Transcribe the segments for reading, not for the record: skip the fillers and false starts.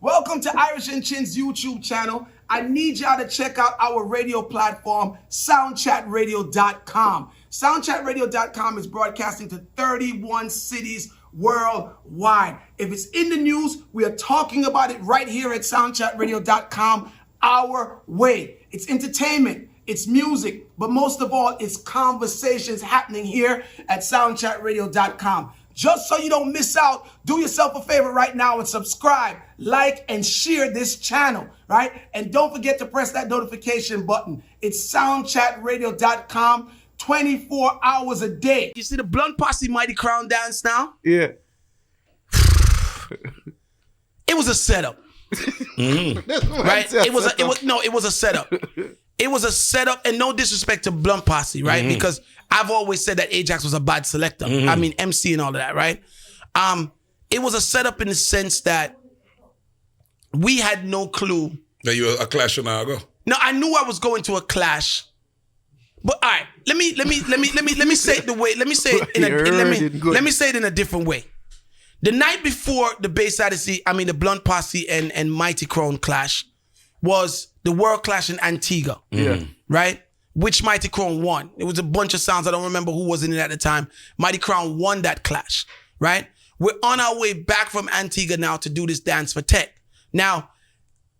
Welcome to Irish and Chin's YouTube channel. I need y'all to check out our radio platform, soundchatradio.com. Soundchatradio.com is broadcasting to 31 cities worldwide. If it's in the news, we are talking about it right here at soundchatradio.com our way. It's entertainment, it's music, but most of all, it's conversations happening here at soundchatradio.com. Just so you don't miss out, do yourself a favor right now and subscribe, like, and share this channel, right? And don't forget to press that notification button. It's soundchatradio.com 24 hours a day. You see the Blunt Posse Mighty Crown dance now? Yeah. It was a setup. Right? It was a setup. It was a setup, and no disrespect to Blunt Posse, right? Because I've always said that Ajax was a bad selector. I mean, MC and all of that, right? It was a setup in the sense that we had no clue that you were a clash an hour ago. No, I knew I was going to a clash. But all right, let me say it the way. Let me say it in a different way. The night before the Bayside Odyssey, the Blunt Posse and Mighty Crown clash was the World Clash in Antigua. Yeah. Right? Which Mighty Crown won. It was a bunch of sounds. I don't remember who was in it at the time. Mighty Crown won that clash. Right? We're on our way back from Antigua now to do this dance for Tech. Now,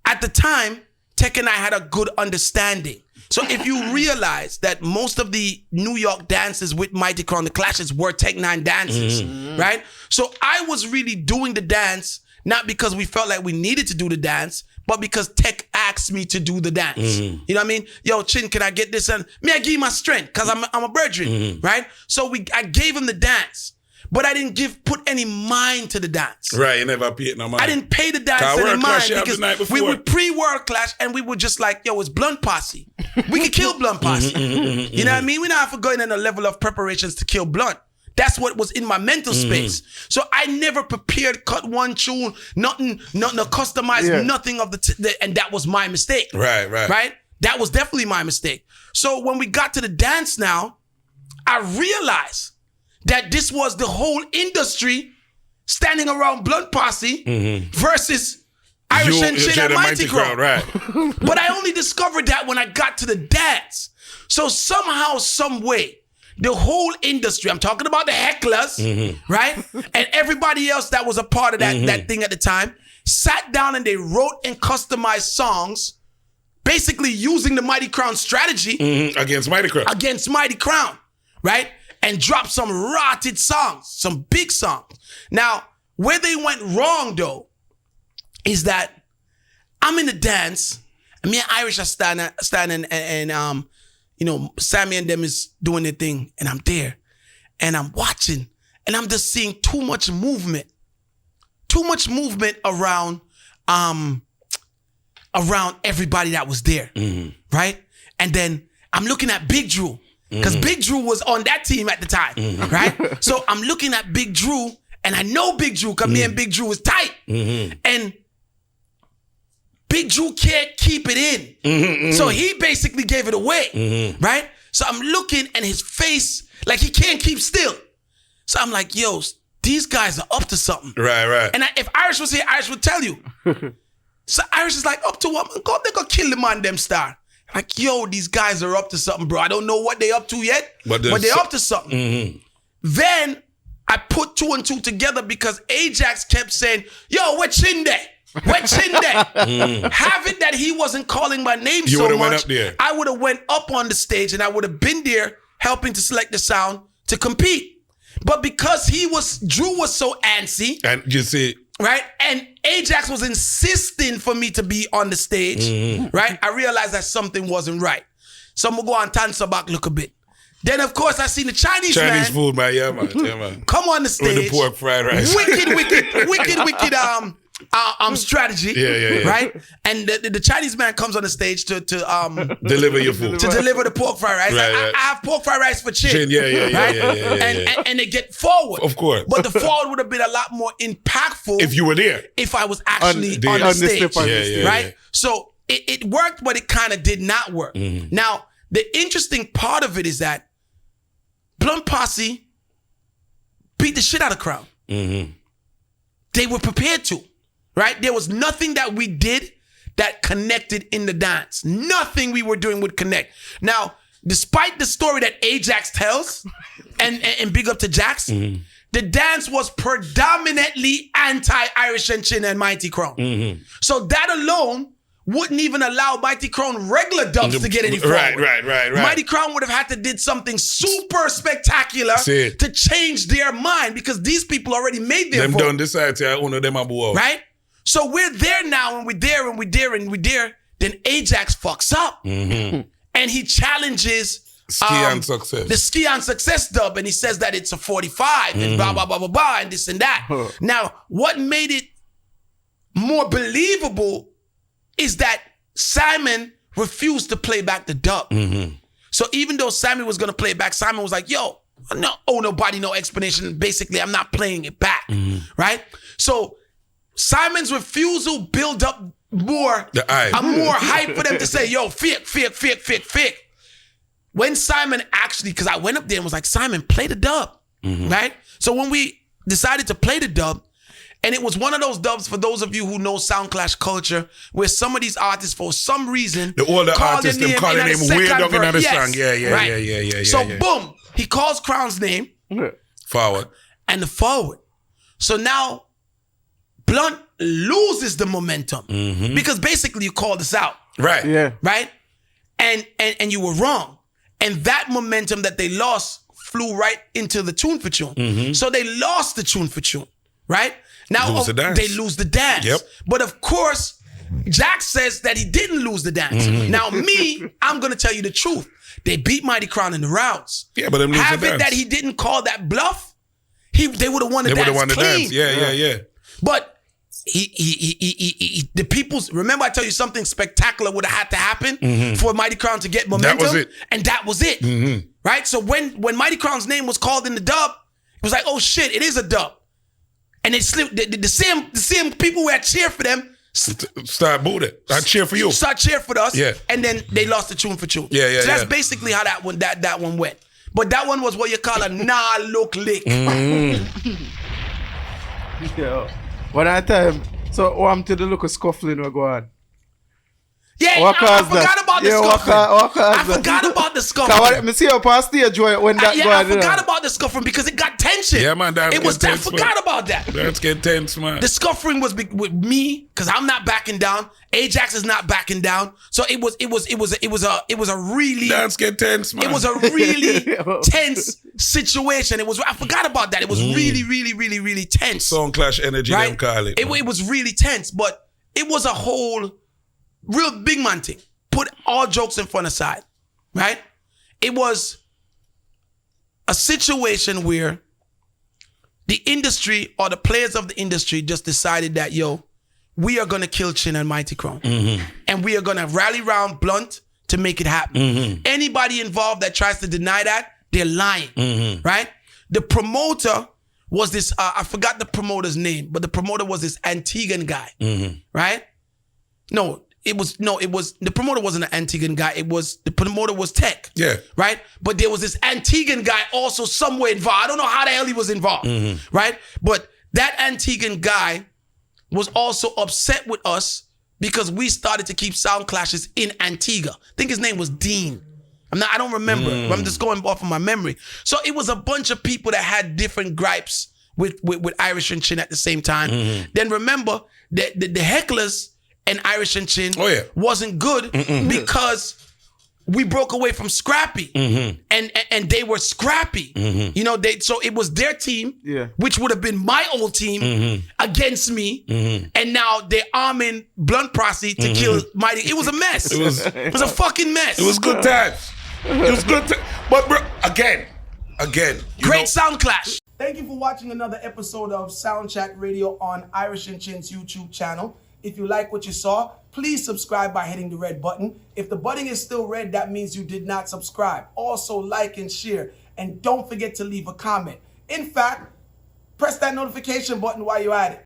at the time, Tech and I had a good understanding. So if you realize that most of the New York dances with Mighty Crown, the clashes were Tech 9 dances, right? So I was really doing the dance, not because we felt like we needed to do the dance, but because Tech asked me to do the dance. You know what I mean? Yo, Chin, can I get this? And I give you my strength, because I'm a brethren, right? So I gave him the dance. But I didn't put any mind to the dance. Right, you never paid no mind. I didn't pay the dance any mind because we were pre-World Clash and we were just like, yo, it's Blunt Posse. We could kill Blunt Posse. You know what I mean? We're not for going in a level of preparations to kill Blunt. That's what was in my mental space. So I never prepared, cut one tune, nothing customized, nothing of and that was my mistake. Right? That was definitely my mistake. So when we got to the dance now, I realized that this was the whole industry standing around Blunt Posse versus Irish and Chin and Mighty Crown. Right. But I only discovered that when I got to the dance. So somehow, some way, the whole industry, I'm talking about the hecklers, right? And everybody else that was a part of that thing at the time, sat down and they wrote and customized songs, basically using the Mighty Crown strategy. Against Mighty Crown. Against Mighty Crown, right? And dropped some rotted songs, some big songs. Now, where they went wrong, though, is that I'm in the dance, and me and Irish are standing and Sammy and them is doing their thing, and I'm there, and I'm watching, and I'm just seeing too much movement around everybody that was there, right? And then I'm looking at Big Drew, because Big Drew was on that team at the time, right? So I'm looking at Big Drew, and I know Big Drew, because me and Big Drew is tight. And Big Drew can't keep it in. So he basically gave it away, right? So I'm looking, and his face, like he can't keep still. So I'm like, yo, these guys are up to something. Right. And if Irish was here, Irish would tell you. So Irish is like, up to what? God, they gonna kill the man, them star. Like, yo, these guys are up to something, bro. I don't know what they up to yet, but they're up to something. Then I put 2 and 2 together because Ajax kept saying, yo, where Chin there? Where Chin there? Have it that he wasn't calling my name so much, went up there. I would have went up on the stage and I would have been there helping to select the sound to compete. But because Drew was so antsy. And you see, right? And Ajax was insisting for me to be on the stage, right? I realized that something wasn't right. So I'm going to go and answer back, look a bit. Then, of course, I seen the Chinese food, man. Yeah, man. Come on the stage. With the pork fried rice. Wicked strategy. Yeah. Right? And the Chinese man comes on the stage to deliver your food. To deliver the pork fried rice. Right. I have pork fried rice for Chin. Yeah. And they get forward. Of course. But the forward would have been a lot more impactful if you were there. If I was actually on the stage. Right? Yeah. So it worked, but it kind of did not work. Now, the interesting part of it is that Blunt Posse beat the shit out of Crown. they were prepared to, right? There was nothing that we did that connected in the dance. Nothing we were doing would connect. Now, despite the story that Ajax tells, and big up to Jax, the dance was predominantly anti-Irish and Chin and Mighty Crown. So that alone wouldn't even allow Mighty Crown regular dubs to get any forward. Right. Mighty Crown would have had to did something super spectacular to change their mind because these people already made their vote. Them done decide to one of them abu. Right? So we're there now and we're there and we're there and we're there. Then Ajax fucks up. And he challenges Ski and Success. the Ski and Success dub, and he says that it's a 45 and blah, blah, blah, blah, blah, and this and that. Now, what made it more believable is that Simon refused to play back the dub. So even though Simon was going to play it back, Simon was like, yo, no, oh, nobody, no explanation. Basically, I'm not playing it back, right? So Simon's refusal built up more hype for them to say, yo, fake. When Simon actually, because I went up there and was like, Simon, play the dub, right? So when we decided to play the dub, and it was one of those dubs, for those of you who know Sound Clash culture, where some of these artists, for some reason, the older artists, them calling him way down in the song. Yeah. So boom, he calls Crown's name. Forward. And the forward. So now, Blunt loses the momentum. Because basically you called us out. Right. Yeah. Right? And you were wrong. And that momentum that they lost flew right into the tune for tune. So they lost the tune for tune. Right? Now they lose the dance. Yep. But of course, Jack says that he didn't lose the dance. Now I'm going to tell you the truth. They beat Mighty Crown in the rounds. Yeah, but them lose Have the it dance. that he didn't call that bluff, they would have won the dance clean. Yeah. But the people's, remember I tell you something spectacular would have had to happen for Mighty Crown to get momentum. That was it. And that was it. Right? So when Mighty Crown's name was called in the dub, it was like, oh shit, it is a dub. And they slipped, the same people who had cheered for them start booing it. I cheer for you. Start cheer for us. Yeah. And then they lost the tune for tune. Yeah. So that's basically how that one went. But that one was what you call a nah look lick. Yeah. When I tell him, so what happened to the look of scuffling we're going? Yeah, I forgot about the scuffling. I forgot about the scuffling. I see you on stage when that I forgot about the scuffling because it got tension. Yeah, man. I forgot about that. Let's get tense, man. The scuffling was with me because I'm not backing down. Ajax is not backing down. So it was a really Let's get tense, man. It was a really tense situation. I forgot about that. It was really tense. Sound Clash energy, right? them call it. It was really tense, but it was a whole real big man thing. Put all jokes in front aside, right? It was a situation where the industry or the players of the industry just decided that, yo, we are going to kill Chin and Mighty Crown. And we are going to rally around Blunt to make it happen. Anybody involved that tries to deny that, they're lying, right? The promoter was this, I forgot the promoter's name, but the promoter was this Antiguan guy, right? The promoter wasn't an Antiguan guy. The promoter was Tech. Yeah. Right? But there was this Antiguan guy also somewhere involved. I don't know how the hell he was involved. Right? But that Antiguan guy was also upset with us because we started to keep sound clashes in Antigua. I think his name was Dean. I don't remember. I'm just going off of my memory. So it was a bunch of people that had different gripes with Irish and Chin at the same time. Then remember that the hecklers and Irish and Chin wasn't good because we broke away from Scrappy and they were Scrappy. You know, so it was their team, which would have been my old team against me. And now they're arming Blunt Posse to kill Mighty. It was a mess. It was a fucking mess. It was good times. It was good times. But bro, again. Great sound clash. Thank you for watching another episode of Sound Chat Radio on Irish and Chin's YouTube channel. If you like what you saw, please subscribe by hitting the red button. If the button is still red, that means you did not subscribe. Also, like and share. And don't forget to leave a comment. In fact, press that notification button while you're at it.